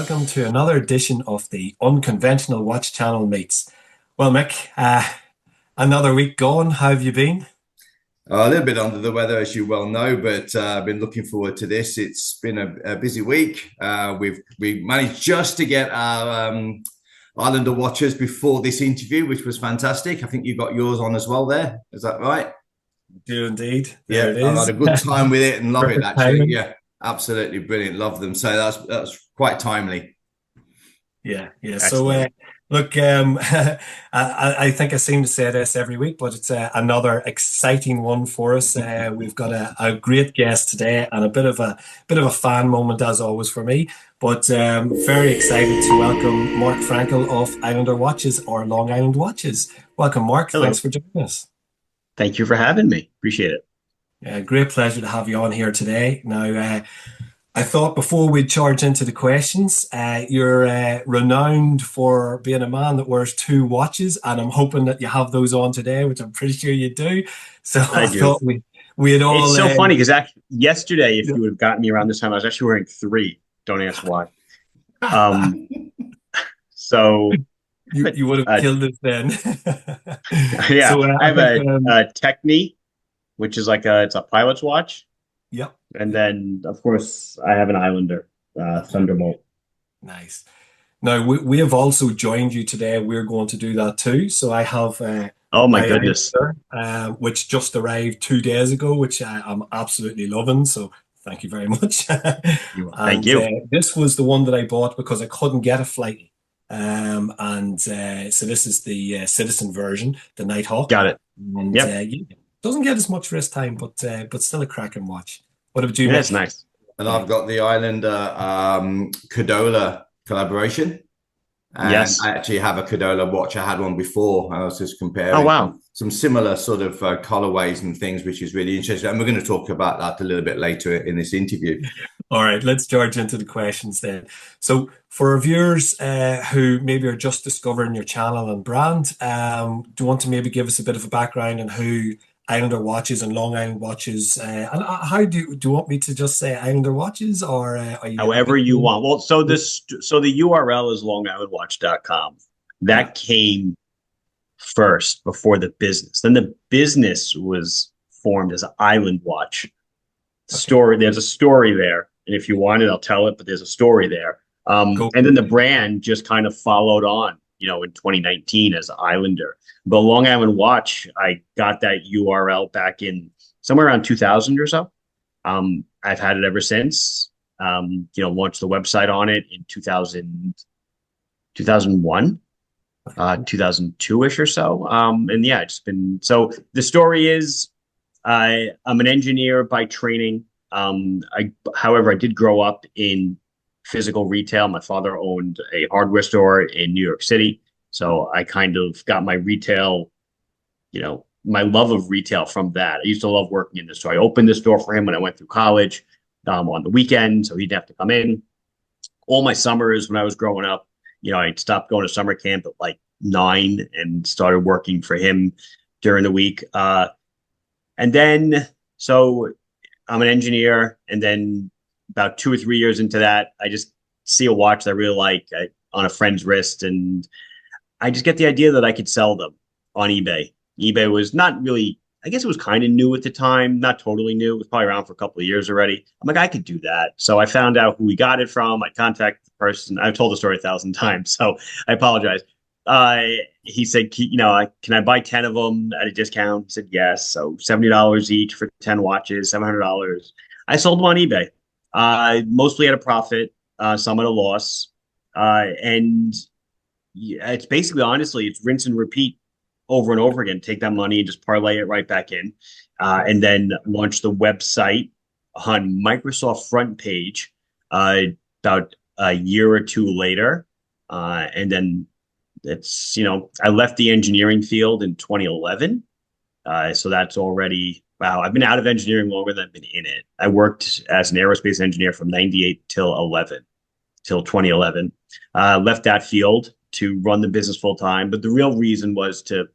welcome to another edition of the Unconventional Watch Channel Meets. Well, Mick, another week gone. How have you been? A little bit under the weather, as you well know, but I've been looking forward to this. It's been a busy week. We managed just to get our Islander watches before this interview, which was fantastic. I think you got yours on as well there. Is that right? Do indeed. There Yeah, it I had is. a good time with it and love it Perfect actually. timing. Yeah, absolutely brilliant. Love them. So that's quite timely. Yeah, yeah. So, Excellent. look, I think I seem to say this every week, but it's another exciting one for us. We've got a great guest today, and a bit of a fan moment as always for me. But very excited to welcome Marc Frankel of Islander Watches or Long Island Watches. Welcome, Mark. Thanks Hello. for joining us. Thank you for having me. Appreciate it. Great pleasure to have you on here today. Now, I thought before we charge into the questions, you're renowned for being a man that wears two watches, and I'm hoping that you have those on today, which I'm pretty sure you do. So I I do. thought we had It's all. so funny because actually yesterday, if you would have gotten me around this time, I was actually wearing three. Don't ask why. Um, so, but you would have killed it then. yeah, So I I have think a Techni, which is it's a pilot's watch, yeah, and then of course I have an Islander, Thunderbolt. nice. Now we have also joined you today. We're going to do that too. So I have Oh my my goodness. Islander, which just arrived 2 days ago, which I'm absolutely loving. So thank you very much. Thank And you. this was the one that I bought because I couldn't get a flight. And so this is the Citizen version, the Nighthawk, Got it. and Yep. yeah, doesn't get as much wrist time, but still a cracking watch. What about you, Yeah, it's Mick? nice. And I've got the Islander Cadola collaboration. And I Yes. actually have a Cadola watch. I had one before. I was just Oh comparing wow. some similar sort of colorways and things, which is really interesting. And we're going to talk about that a little bit later in this interview. All right, let's charge into the questions then. So, for our viewers who maybe are just discovering your channel and brand, do you want to maybe give us a bit of a background on who Islander Watches and Long Island Watches, and how do you want me to just say Islander Watches, or are you However happy? you want. Well, so the URL is longislandwatch.com. Yeah. That came first before the business. Then the business was formed as Island Watch. Okay. There's a story there. And if you want it, I'll tell it, but there's a story there. Go And for then the it. brand just kind of followed on, in 2019 as Islander. But Long Island Watch, I got that URL back in somewhere around 2000 or so. I've had it ever since. Launched the website on it in 2001, 2002-ish or so. And yeah, it's been so the story is I'm an engineer by training. However, I did grow up in physical retail. My father owned a hardware store in New York City. So I kind of got my retail, my love of retail from that. I used to love working in the store. I opened the store for him when I went through college on the weekend, so he'd have to come in. All my summers when I was growing up, I'd stopped going to summer camp at like 9 and started working for him during the week. And then, so I'm an engineer, and then about 2 or 3 years into that, I just see a watch that I really like on a friend's wrist, and I just get the idea that I could sell them on eBay. eBay was not really, I guess it was kind of new at the time, not totally new. It was probably around for a couple of years already. I'm like, I could do that. So I found out who we got it from. I contacted the person. I've told the story 1,000 times, so I apologize. Uh, he said, can I buy 10 of them at a discount? I said, yes. So $70 each for 10 watches, $700. I sold them on eBay, mostly at a profit, some at a loss. And yeah, it's basically, honestly, it's rinse and repeat over and over again. Take that money and just parlay it right back in, and then launch the website on Microsoft front page about a year or two later, and then I left the engineering field in 2011, so that's already wow. I've been out of engineering longer than I've been in it. I worked as an aerospace engineer from '98 till 2011. Left that field to run the business full time. But the real reason was to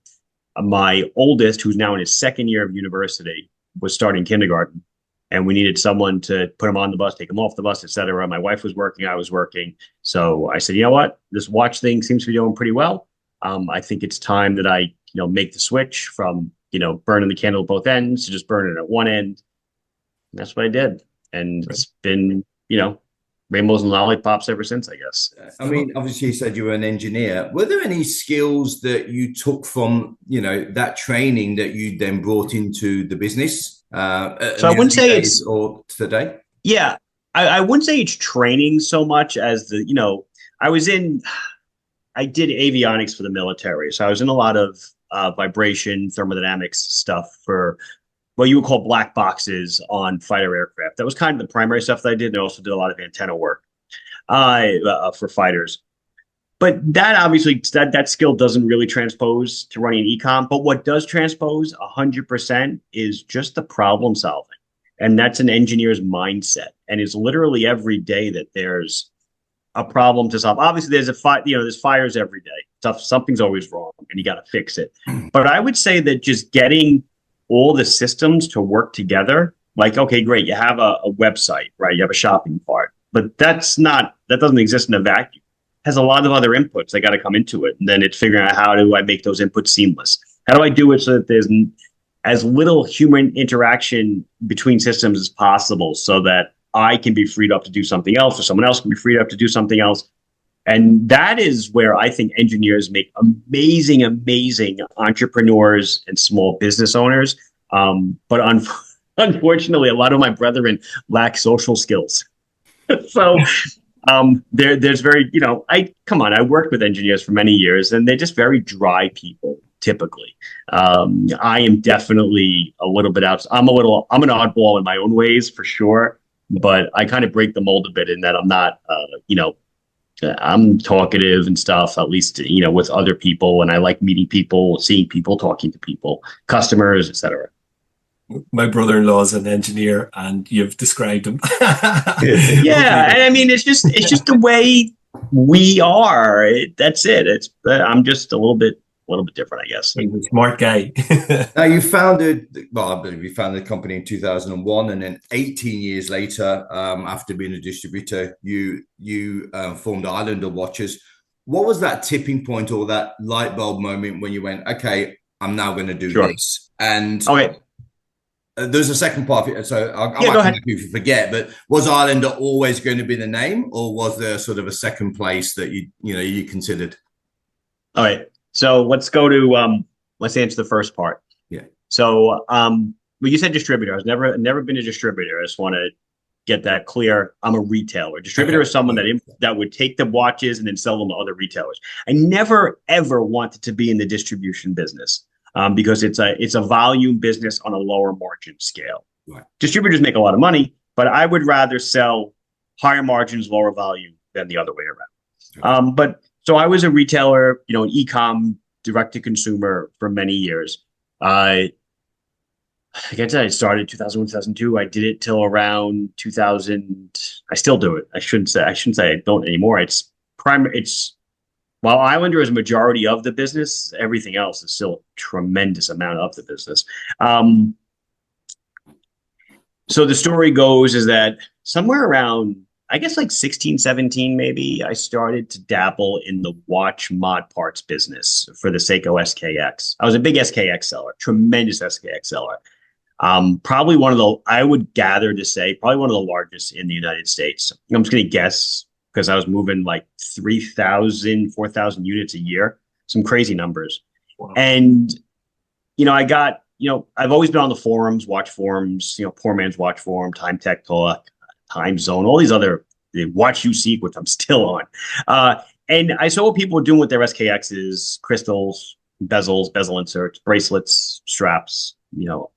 my oldest, who's now in his second year of university, was starting kindergarten. and we needed someone to put them on the bus, take them off the bus, etc. My wife was working, I was working. So I said, you know what? This watch thing seems to be doing pretty well. I think it's time that I, make the switch from, burning the candle at both ends to just burning it at one end. And that's what I did. And it's been, rainbows and lollipops ever since, I guess. I mean, obviously you said you were an engineer. Were there any skills that you took from, that training that you then brought into the business? So I wouldn't say it's or today. Yeah, I wouldn't say it's training so much as I did avionics for the military. So I was in a lot of vibration, thermodynamics stuff for what you would call black boxes on fighter aircraft. That was kind of the primary stuff that I did. And I also did a lot of antenna work for fighters. But that obviously, that skill doesn't really transpose to running ecom. But what does transpose 100% is just the problem solving. And that's an engineer's mindset. And it's literally every day that there's a problem to solve. Obviously, there's fires every day. Something's always wrong and you got to fix it. But I would say that just getting all the systems to work together, like, okay, great, you have a website, right? You have a shopping cart, but that doesn't exist in a vacuum. It has a lot of other inputs that got to come into it. And then it's figuring out, how do I make those inputs seamless? How do I do it so that there's as little human interaction between systems as possible, so that I can be freed up to do something else, or someone else can be freed up to do something else? And that is where I think engineers make amazing, amazing entrepreneurs and small business owners. But unfortunately, a lot of my brethren lack social skills. So there's very, I worked with engineers for many years, and they're just very dry people, typically. I am definitely a little bit out. I'm an oddball in my own ways, for sure. But I kind of break the mold a bit in that I'm not, I'm talkative and stuff, at least, with other people. And I like meeting people, seeing people, talking to people, customers, etc. My brother-in-law is an engineer, and you've described him. Yeah. And I mean, it's just the way we are. That's it. I'm just a little bit different, I guess. He's a smart guy. Now I believe you founded the company in 2001, and then 18 years later, after being a distributor, you formed Islander Watches. What was that tipping point or that light bulb moment when you went, okay, I'm now going to do this? And okay. There's a second part of it, so I go ahead. If you forget, but was Islander always going to be the name, or was there sort of a second place that you considered? All right. So let's go to let's answer the first part. Yeah. So when you said distributor, I was never been a distributor. I just want to get that clear. I'm a retailer. Distributor is someone that would take the watches and then sell them to other retailers. I never ever wanted to be in the distribution business because it's a volume business on a lower margin scale. Right. Distributors make a lot of money, but I would rather sell higher margins, lower volume than the other way around. Okay. So I was a retailer, an e-com, direct to consumer for many years. Like I said, I started 2001, 2002. I did it till around 2000. I still do it. I shouldn't say I don't anymore. While Islander is a majority of the business, everything else is still a tremendous amount of the business. So the story goes is that somewhere around, I guess like 16, 17, maybe, I started to dabble in the watch mod parts business for the Seiko SKX. I was a big SKX seller, tremendous SKX seller. Probably I would gather to say, probably one of the largest in the United States. I'm just going to guess because I was moving like 3,000, 4,000 units a year, some crazy numbers. Wow. And, I've always been on the forums, watch forums, Poor Man's Watch Forum, Time Tech Talk, Time Zone, all these other Watch You Seek, which I'm still on. And I saw what people were doing with their SKXs, crystals, bezels, bezel inserts, bracelets, straps,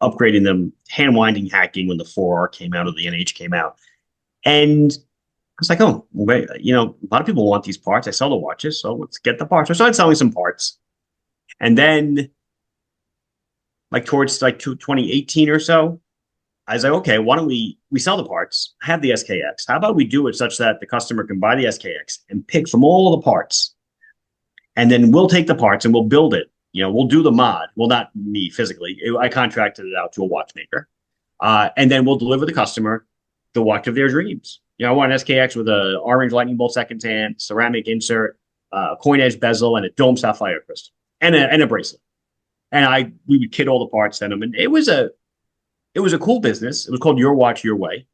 upgrading them, hand winding, hacking when the 4R came out or the NH came out. And I was like, oh, wait, a lot of people want these parts. I sell the watches, so let's get the parts. I started selling some parts. And then towards 2018 or so, I was like, okay, why don't we sell the parts, have the SKX. How about we do it such that the customer can buy the SKX and pick from all the parts. And then we'll take the parts and we'll build it. We'll do the mod. Well, not me physically. I contracted it out to a watchmaker. And then we'll deliver the customer the watch of their dreams. I want an SKX with an orange lightning bolt second hand, ceramic insert, coin edge bezel, and a dome sapphire crystal, and a bracelet. And we would kit all the parts, send them, and it was a cool business. It was called Your Watch Your Way.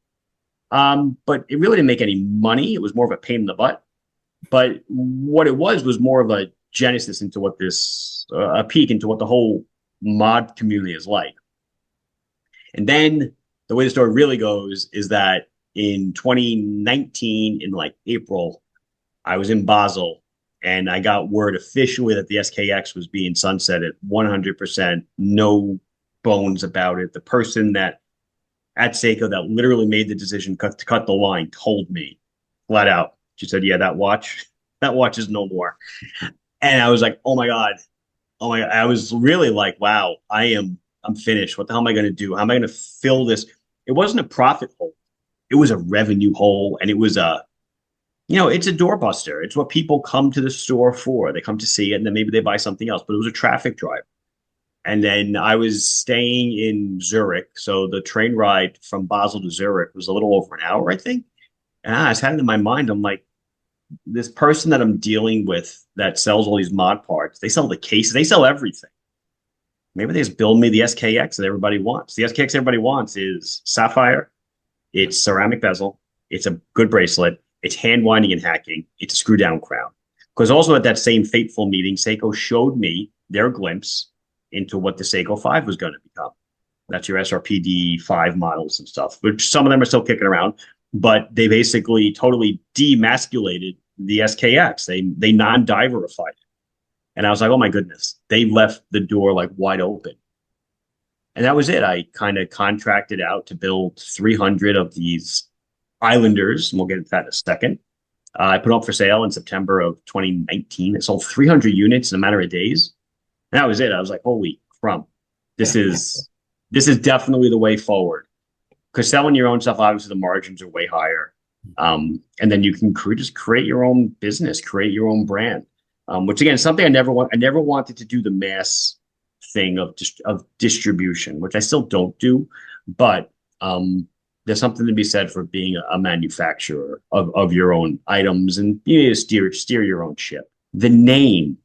But it really didn't make any money. It was more of a pain in the butt. But what it was more of a genesis into what a peek into what the whole mod community is like. And then the way the story really goes is that in 2019, in like April, I was in Basel and I got word officially that the SKX was being sunsetted 100%, no bones about it. The person that at Seiko that literally made the decision to cut the line told me flat out. She said, "Yeah, that watch is no more." And I was like, "Oh my God." I was really like, wow, I'm finished. What the hell am I going to do? How am I going to fill this? It wasn't a profit hole. It was a revenue hole. And it was it's a doorbuster. It's what people come to the store for. They come to see it and then maybe they buy something else, but it was a traffic driver. And then I was staying in Zurich. So the train ride from Basel to Zurich was a little over an hour, I think. And I just had it in my mind. I'm like, this person that I'm dealing with that sells all these mod parts, they sell the cases, they sell everything. Maybe they just build me the SKX that everybody wants. The SKX everybody wants is sapphire, it's ceramic bezel, it's a good bracelet, it's hand winding and hacking, it's a screw down crown. Because also at that same fateful meeting, Seiko showed me their glimpse into what the Seiko 5 was going to become. That's your SRPD 5 models and stuff, which some of them are still kicking around. But they basically totally demasculated the SKX. They non-diverified it. And I was like, oh my goodness, they left the door like wide open. And that was it. I kind of contracted out to build 300 of these Islanders, and we'll get into that in a second. I put up for sale in September of 2019. It sold 300 units in a matter of days. And that was it. I was like, holy crumb. This is definitely the way forward. Because selling your own stuff, obviously the margins are way higher. And then you can just create your own business, create your own brand. Which again, is something I never wanted to do the mass thing of distribution, which I still don't do. But there's something to be said for being a manufacturer of your own items, and you need to steer your own ship. The name,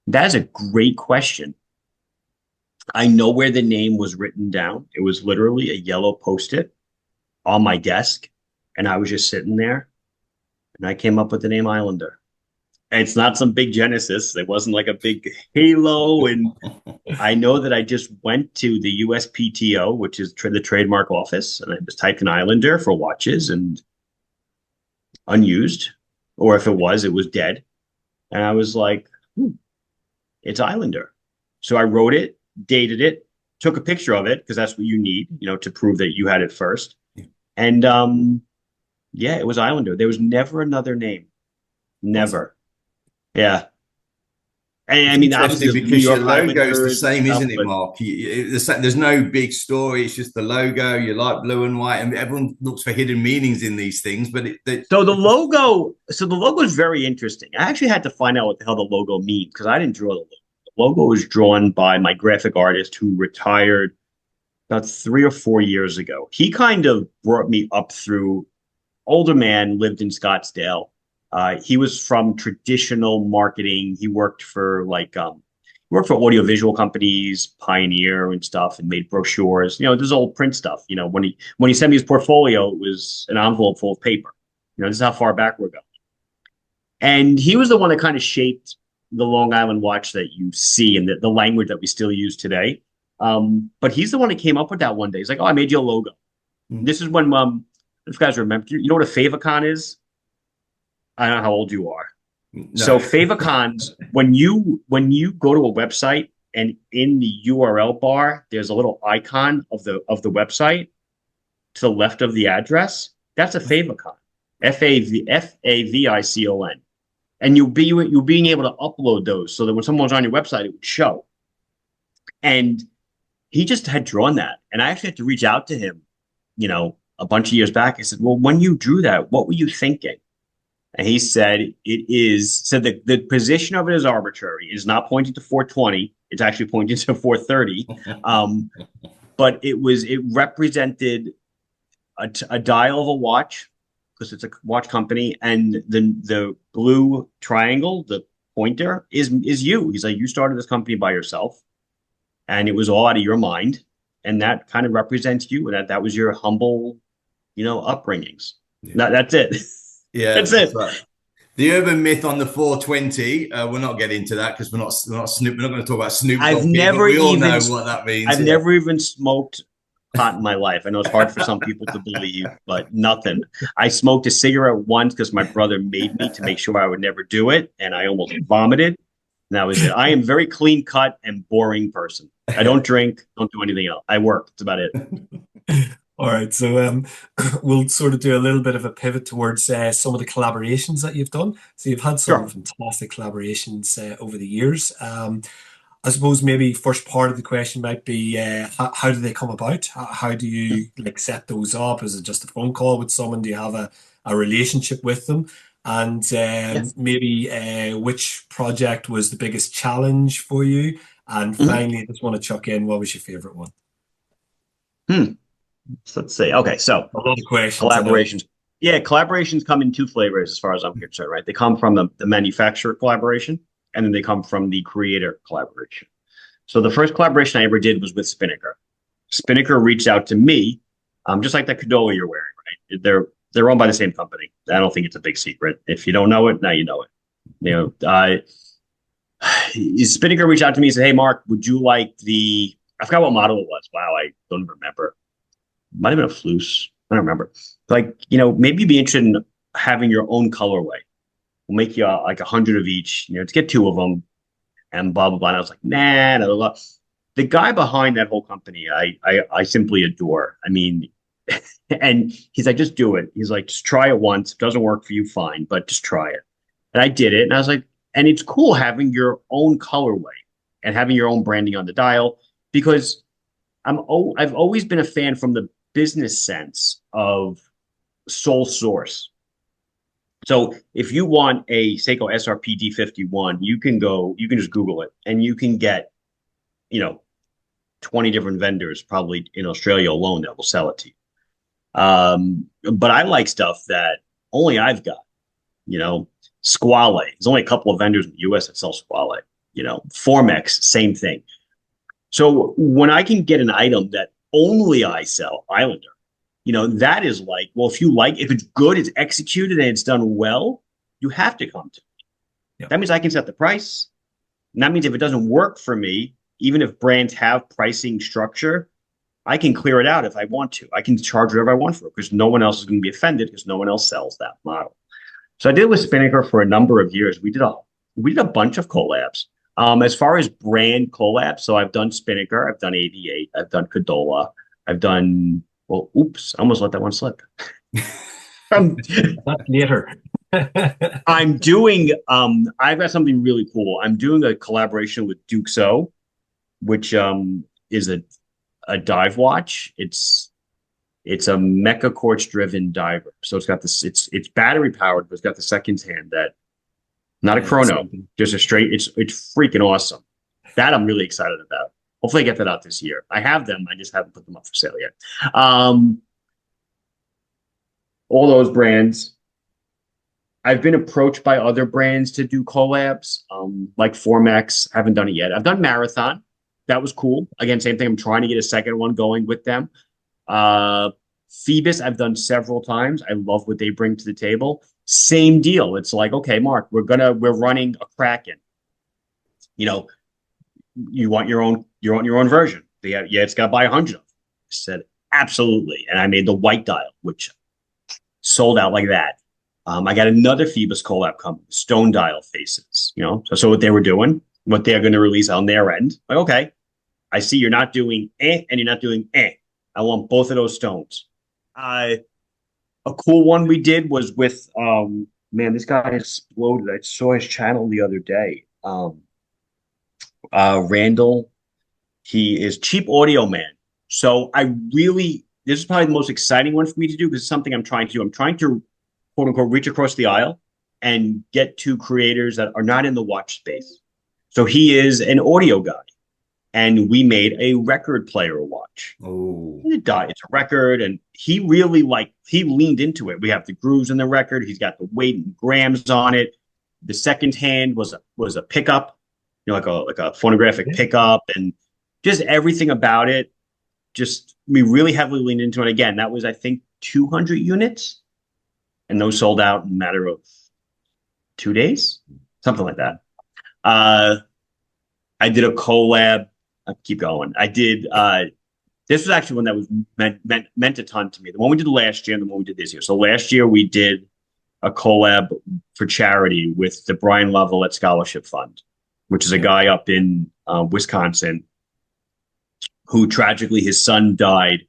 that is a great question. I know where the name was written down. It was literally a yellow Post-it on my desk, and I was just sitting there, and I came up with the name Islander. And it's not some big genesis. It wasn't like a big halo. And I know that I just went to the USPTO, which is the trademark office, and I just typed in Islander for watches and unused, or if it was dead. And I was like, it's Islander. So I wrote it, dated it, took a picture of it because that's what you need, to prove that you had it first. And it was Islander. There was never another name. Never. Yeah. And I mean, obviously, because your logo is the same, isn't it, Mark? There's no big story. It's just the logo. You like blue and white, and everyone looks for hidden meanings in these things. But so the logo is very interesting. I actually had to find out what the hell the logo means because I didn't draw the logo. The logo was drawn by my graphic artist who retired about 3 or 4 years ago. He kind of brought me up through. Older man, lived in Scottsdale. He was from traditional marketing. He worked for audiovisual companies, Pioneer and stuff, and made brochures. This old print stuff. When he sent me his portfolio, it was an envelope full of paper. This is how far back we're going. And he was the one that kind of shaped the Long Island watch that you see and the language that we still use today. But he's the one that came up with that one day. He's like, "Oh, I made you a logo." This is when if you guys remember, you know what a favicon is? I don't know how old you are. No. So favicons, when you go to a website and in the URL bar, there's a little icon of the website to the left of the address. That's a favicon. Favicon. And you'll being able to upload those so that when someone's on your website, it would show. And he just had drawn that. And I actually had to reach out to him, a bunch of years back. I said, well, when you drew that, what were you thinking? And he said, that the position of it is arbitrary. It is not pointing to 420. It's actually pointing to 430. but it represented a dial of a watch because it's a watch company, and the blue triangle, the pointer, is you. He's like, you started this company by yourself, and it was all out of your mind, and that kind of represents you, and that was your humble, upbringings. Yeah. That's it. Yeah, That's it. right. The urban myth on the 420. We're not getting into that because we're not Snoop. We're not going to talk about Snoop Dogg. But we all know what that means. I've never even smoked pot in my life. I know it's hard for some people to believe, but nothing. I smoked a cigarette once because my brother made me to make sure I would never do it, and I almost vomited. And that was it. I am very clean cut and boring person. I don't drink, don't do anything else. I work. That's about it. All right, so we'll sort of do a little bit of a pivot towards some of the collaborations that you've done. So you've had some fantastic collaborations over the years. I suppose maybe first part of the question might be how do they come about? How do you set those up? Is it just a phone call with someone? Do you have a relationship with them? And maybe which project was the biggest challenge for you? And finally, I just want to chuck in, what was your favorite one? So let's see. Okay, so a lot of questions. Collaborations. Yeah, collaborations come in two flavors as far as I'm concerned, right? They come from the manufacturer collaboration, and then they come from the creator collaboration. So the first collaboration I ever did was with Spinnaker. Spinnaker reached out to me, just like that Cadola you're wearing, right? They're owned by the same company. I don't think it's a big secret. If you don't know it, now you know it. Spinnaker reached out to me and said, "Hey, Marc, would you like I forgot what model it was. Wow, I don't remember. Might have been a Flus. I don't remember. Like, maybe you'd be interested in having your own colorway. We'll make you like 100 of each, to get 2 of them, and blah, blah, blah." And I was like, nah, blah, blah, blah. The guy behind that whole company, I simply adore. I mean, and he's like, just do it. He's like, just try it once. If it doesn't work for you, fine, but just try it. And I did it. And I was like, and it's cool having your own colorway and having your own branding on the dial, because I've always been a fan from the business sense of sole source. So if you want a Seiko SRP D51, you can just Google it, and you can get, 20 different vendors probably in Australia alone that will sell it to you. But I like stuff that only I've got, Squale. There's only a couple of vendors in the US that sell Squale, Formex, same thing. So when I can get an item that only I sell, Islander, that is like, well, if it's good, it's executed, and it's done well, you have to come to me. Yep. That means I can set the price. And that means if it doesn't work for me, even if brands have pricing structure, I can clear it out if I want to. I can charge whatever I want for it because no one else is going to be offended because no one else sells that model. So I did with Spinnaker for a number of years. We did a bunch of collabs. As far as brand collabs, so I've done Spinnaker, I've done AV8, I've done Cadola, I've done, well, oops, I almost let that one slip. Later. I'm doing, I've got something really cool. I'm doing a collaboration with Duxo, which is a dive watch. It's a mecha quartz driven diver. So it's got this, it's battery powered, but it's got the seconds hand that, not a chrono, just a straight, it's freaking awesome. That I'm really excited about. Hopefully I get that out this year. I have them, I just haven't put them up for sale yet. All those brands. I've been approached by other brands to do collabs, like Formex. Haven't done it yet. I've done Marathon. That was cool. Again, same thing. I'm trying to get a second one going with them. Phoebus, I've done several times. I love what they bring to the table. Same deal. It's like, okay, Marc, we're running a Kraken. You want your own version. Yeah, it's got to buy 100 of them. I said, absolutely. And I made the white dial, which sold out like that. I got another Phoebus collab coming, stone dial faces, So what they were doing, what they're going to release on their end. Like, okay, I see you're not doing and you're not doing I want both of those stones. A cool one we did was with, man, this guy exploded. I saw his channel the other day. Randall, he is Cheap Audio Man. So this is probably the most exciting one for me to do because it's something I'm trying to do. I'm trying to, quote unquote, reach across the aisle and get to creators that are not in the watch space. So he is an audio guy. and we made a record player watch. Oh, It's a record, and he really he leaned into it. We have the grooves in the record. He's got the weight and grams on it. The second hand was a pickup, like a phonographic pickup, and just everything about it. Just we really heavily leaned into it. Again, that was I think 200 units, and those sold out in a matter of 2 days, something like that. I did a collab. I keep going. I did. This was actually one that was meant a ton to me. The one we did last year and the one we did this year. So last year we did a collab for charity with the Brian Lovell Scholarship Fund, which is a guy up in Wisconsin who tragically his son died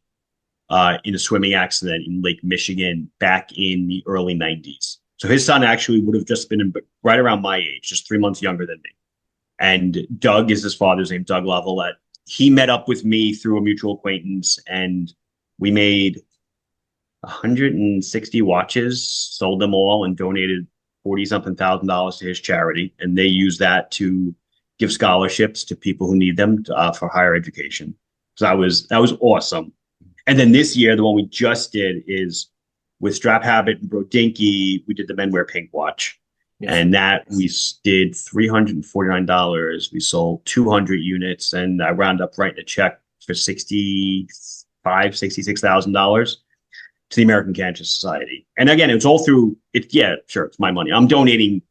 in a swimming accident in Lake Michigan back in the early 90s. So his son actually would have just been right around my age, just 3 months younger than me. And Doug is his father's name, Doug Lovell. He met up with me through a mutual acquaintance, and we made 160 watches, sold them all, and donated $40-something thousand to his charity. And they use that to give scholarships to people who need them for higher education. So that was awesome. And then this year, the one we just did is with Strap Habit and Brodinky. We did the Men Wear Pink watch. Yes. And that we did $349. We sold 200 units, and I round up writing a check for $66,000 to the American Cancer Society. And again, it's all through it. Yeah, sure, it's my money. I'm donating.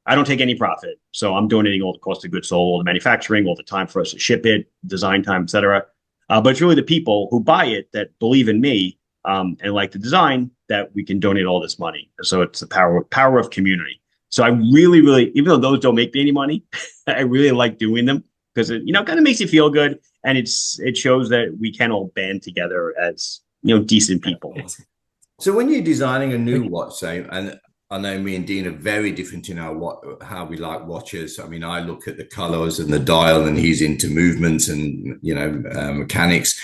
I don't take any profit, so I'm donating all the cost of goods sold, all the manufacturing, all the time for us to ship it, design time, etc. But it's really the people who buy it that believe in me and like the design that we can donate all this money. So it's the power of community. So I really, really, even though those don't make me any money, I really like doing them because it, kind of makes you feel good, and it shows that we can all band together as decent people. So when you're designing a new watch, say, and I know me and Dean are very different in how we like watches. I mean, I look at the colors and the dial, and he's into movements and mechanics.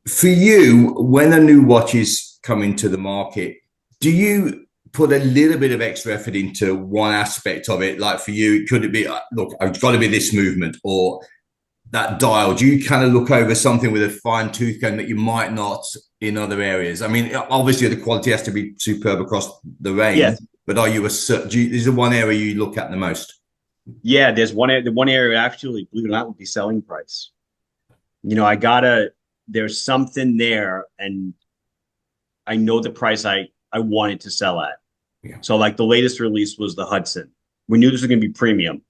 For you, when a new watch is coming to the market, do you put a little bit of extra effort into one aspect of it? Like for you, could it be, look, I've got to be this movement or that dial? Do you kind of look over something with a fine tooth comb that you might not in other areas? I mean, obviously the quality has to be superb across the range, but is there one area you look at the most? Yeah, the one area actually, believe it or not, would be selling price. There's something there, and I know the price I wanted to sell at. Yeah. So like the latest release was the Hudson. We knew this was going to be premium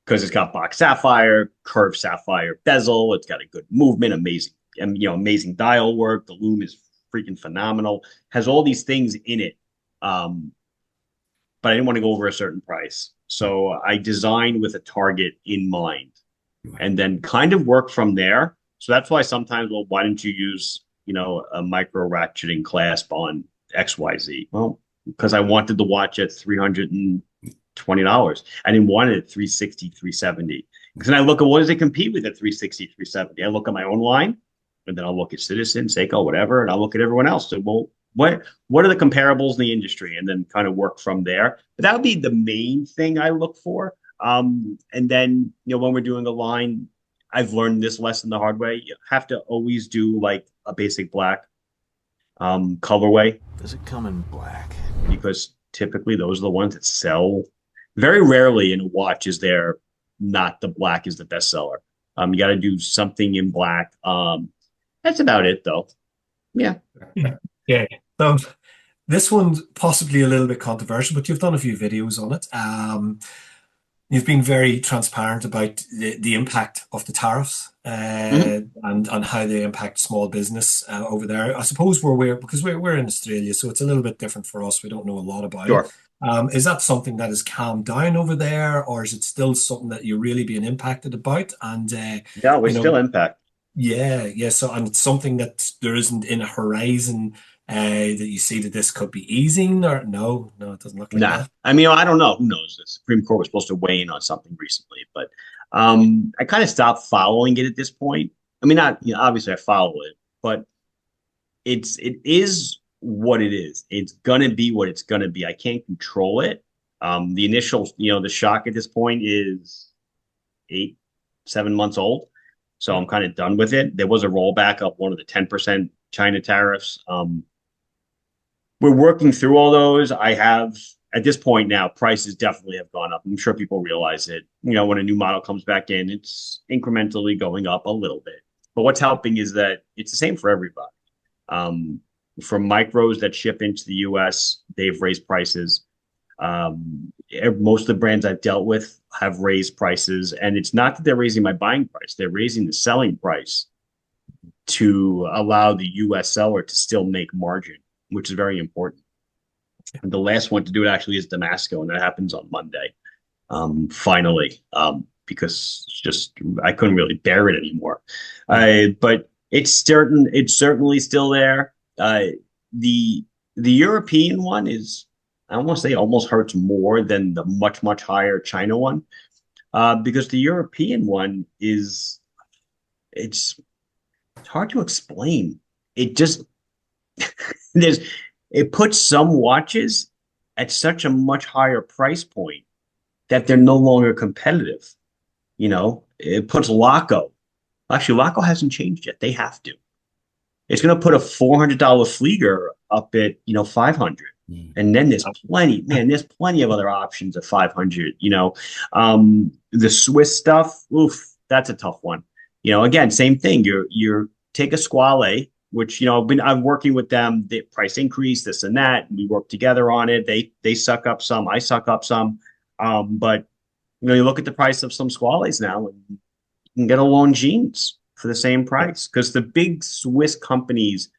because it's got box sapphire, curved sapphire bezel. It's got a good movement, amazing dial work. The loom is freaking phenomenal. Has all these things in it. But I didn't want to go over a certain price. So I designed with a target in mind and then kind of work from there. So that's why sometimes, well, why didn't you use, a micro ratcheting clasp on XYZ? Well, because I wanted the watch at $320. I didn't want it at $360, $370. Because then I look at what does it compete with at $360, $370. I look at my own line, and then I'll look at Citizen, Seiko, whatever, and I'll look at everyone else. So, well, what are the comparables in the industry, and then kind of work from there. But that would be the main thing I look for. And then when we're doing a line, I've learned this lesson the hard way. You have to always do like a basic black colorway. Does it come in black? Because typically those are the ones that sell. Very rarely in a watch is there not the black is the best seller. You got to do something in black. That's about it though. Yeah. Yeah. So this one's possibly a little bit controversial, but you've done a few videos on it. You've been very transparent about the impact of the tariffs and how they impact small business over there. I suppose because we're in Australia, so it's a little bit different for us. We don't know a lot about it. Is that something that has calmed down over there, or is it still something that you're really being impacted about? And yeah, we're still impacted. Yeah. So, and it's something that there isn't in a horizon that you see that this could be easing, or no, it doesn't look like that. I mean, I don't know. Who knows? The Supreme Court was supposed to weigh in on something recently, but I kind of stopped following it at this point. I mean, not obviously I follow it, but it is what it is. It's gonna be what it's gonna be. I can't control it. The initial, the shock at this point is 8-7 months old. So I'm kind of done with it. There was a rollback of one of the 10% China tariffs. We're working through all those. I have, at this point now, prices definitely have gone up. I'm sure people realize it. You know, when a new model comes back in, it's incrementally going up a little bit. But what's helping is that it's the same for everybody. For micros that ship into the US, they've raised prices. Most of the brands I've dealt with have raised prices, and it's not that they're raising my buying price, they're raising the selling price to allow the US seller to still make margin, which is very important. And the last one to do it actually is Damasco, and that happens on Monday. Finally, because it's just I couldn't really bear it anymore. But it's certainly still there. The European one is, I want to say, almost hurts more than the much higher China one, because the European one is it's hard to explain. It just it puts some watches at such a much higher price point that they're no longer competitive. You know, it puts Laco. Actually, Laco hasn't changed yet. They have to. It's going to put a $400 Flieger up at, 500. And then there's plenty of other options at 500, the Swiss stuff. Oof, that's a tough one. Again, same thing. You're take a Squale, which, I'm working with them, the price increase, this and that. We work together on it. They suck up some, I suck up some. But you look at the price of some Squales now, and you can get a Longines for the same price, because the big Swiss companies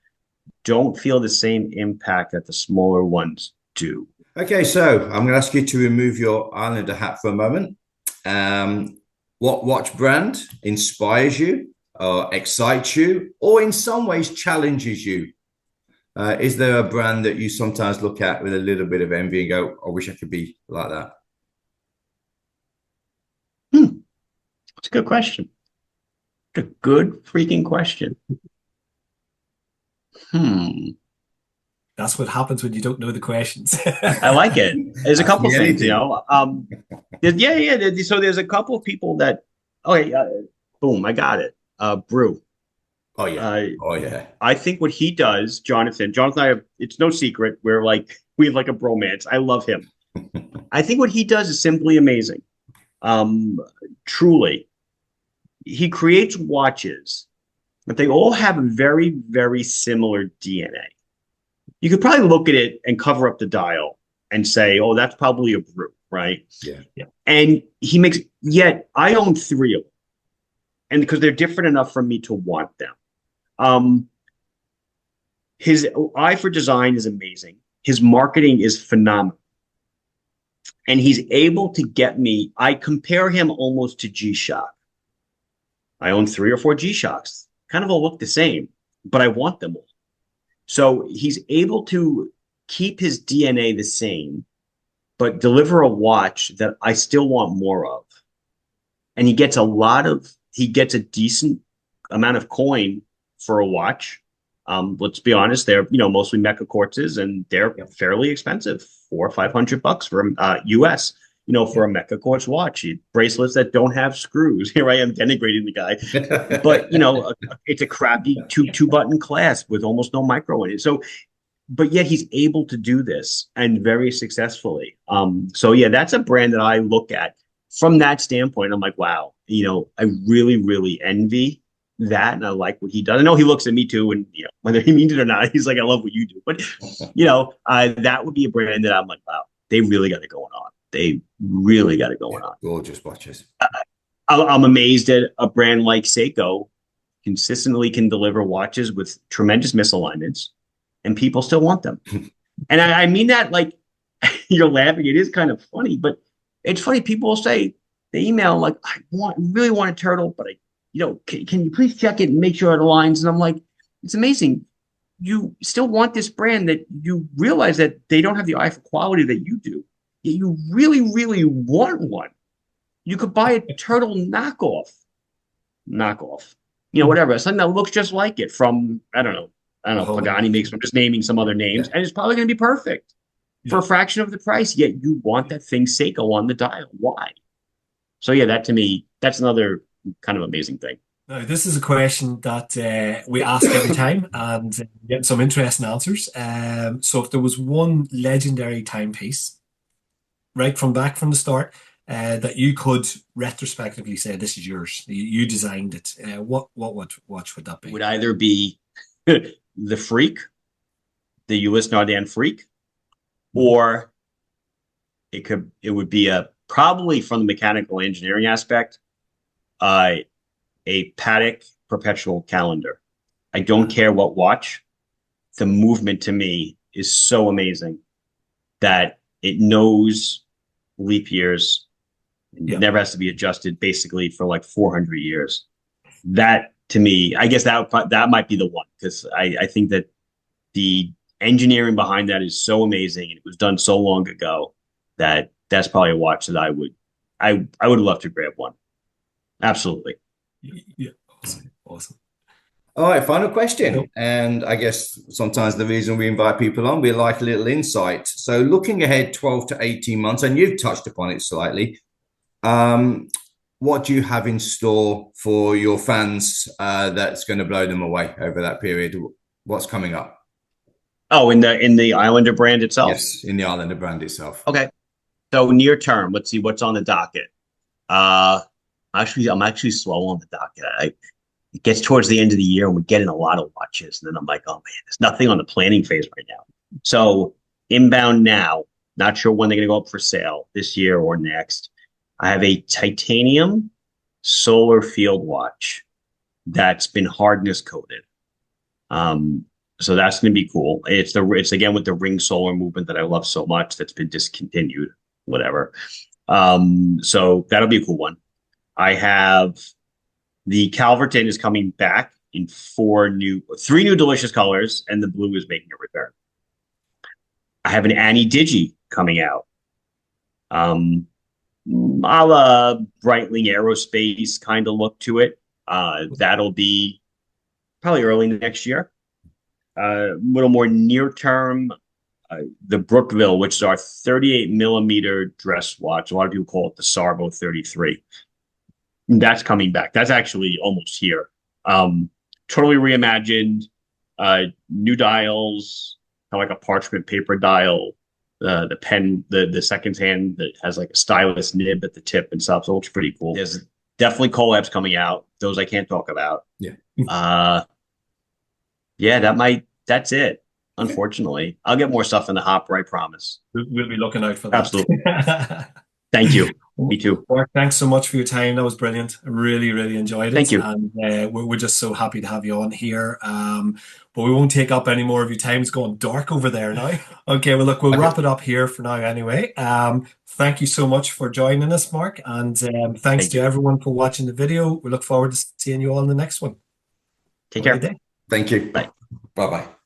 don't feel the same impact that the smaller ones do. Okay, so I'm going to ask you to remove your Islander hat for a moment. What watch brand inspires you, or excites you, or in some ways challenges you? Is there a brand that you sometimes look at with a little bit of envy and go, I wish I could be like that? That's a good question. A good freaking question. That's what happens when you don't know the questions. I like it. There's a couple things, So there's a couple of people that, boom, I got it. Brew. Oh yeah. I think what he does, Jonathan and I it's no secret. We have like a bromance. I love him. I think what he does is simply amazing. Truly. He creates watches, but they all have a very, very similar DNA. You could probably look at it and cover up the dial and say, oh, that's probably a Brew, right? Yeah. And yet I own 3 of them. And because they're different enough for me to want them. His eye for design is amazing. His marketing is phenomenal. And he's able to get me, I compare him almost to G-Shock. I own 3 or 4 G-Shocks. Kind of all look the same, but I want them all. So he's able to keep his DNA the same, but deliver a watch that I still want more of. And he gets a decent amount of coin for a watch. Let's be honest, they're, mostly Mecha quartzes, and they're fairly expensive, $400 or $500 for US. For a Mecha quartz watch, bracelets that don't have screws. Here I am denigrating the guy, but it's a crappy two button clasp with almost no micro in it. So, but yet he's able to do this, and very successfully. So yeah, that's a brand that I look at from that standpoint. I'm like, wow, I really, really envy that, and I like what he does. I know he looks at me too, and whether he means it or not, he's like, I love what you do. But that would be a brand that I'm like, wow, they really got it going on. They really got it going on. Gorgeous watches. I'm amazed at a brand like Seiko consistently can deliver watches with tremendous misalignments, and people still want them. And I mean that like you're laughing. It is kind of funny, but it's funny. People will say, they email like, really want a turtle, but can you please check it and make sure it aligns? And I'm like, it's amazing. You still want this brand that you realize that they don't have the eye for quality that you do. You really, really want one. You could buy a turtle knockoff, whatever, something that looks just like it from, I don't know, Pagani makes, I'm just naming some other names, and it's probably going to be perfect for a fraction of the price, yet you want that thing Seiko on the dial. Why? So yeah, that to me, that's another kind of amazing thing. Now, this is a question that we ask every time and get some interesting answers. So if there was one legendary timepiece, right from back from the start, that you could retrospectively say this is yours, you designed it, what watch would that be? Would either be the Freak, the US Nardin Freak, or it would be probably from the mechanical engineering aspect, a Patek Perpetual Calendar. I don't care what watch. The movement to me is so amazing that it knows leap years. It never has to be adjusted basically for like 400 years. That to me, I guess that might be the one, because I think that the engineering behind that is so amazing and it was done so long ago that that's probably a watch that I would love to grab one. Absolutely. Yeah, awesome. All right, final question. And I guess sometimes the reason we invite people on, we like a little insight. So looking ahead 12 to 18 months, and you've touched upon it slightly, what do you have in store for your fans that's going to blow them away over that period? What's coming up? Oh, in the Islander brand itself? Yes, in the Islander brand itself. Okay. So near term, let's see what's on the docket. I'm actually slow on the docket. It gets towards the end of the year and we get in a lot of watches, and then I'm like, oh man, there's nothing on the planning phase right now. So inbound now, not sure when they're going to go up for sale this year or next. I have a titanium solar field watch that's been hardness coated. So that's going to be cool. It's again with the ring solar movement that I love so much that's been discontinued, whatever. So that'll be a cool one. I have the Calverton is coming back in three new delicious colors, and the blue is making a return. I have an Annie Digi coming out. A la Breitling Aerospace kind of look to it. That'll be probably early next year. A little more near term, the Brookville, which is our 38 millimeter dress watch. A lot of people call it the Sarvo 33. That's coming back. That's actually almost here. Totally reimagined, new dials, kind of like a parchment paper dial. The pen, the second hand that has like a stylus nib at the tip and stuff. So it looks pretty cool. There's definitely collabs coming out. Those I can't talk about. Yeah. That's it. Unfortunately, I'll get more stuff in the hopper, I promise. We'll be looking out for that. Absolutely. Thank you. Me too. Marc, thanks so much for your time. That was brilliant. I really, really enjoyed it. Thank you. And we're just so happy to have you on here. But we won't take up any more of your time. It's going dark over there now. Okay, well, look, we'll wrap it up here for now anyway. Thank you so much for joining us, Marc. And thanks to everyone for watching the video. We look forward to seeing you all in the next one. Take care. Thank you. Bye. Bye-bye.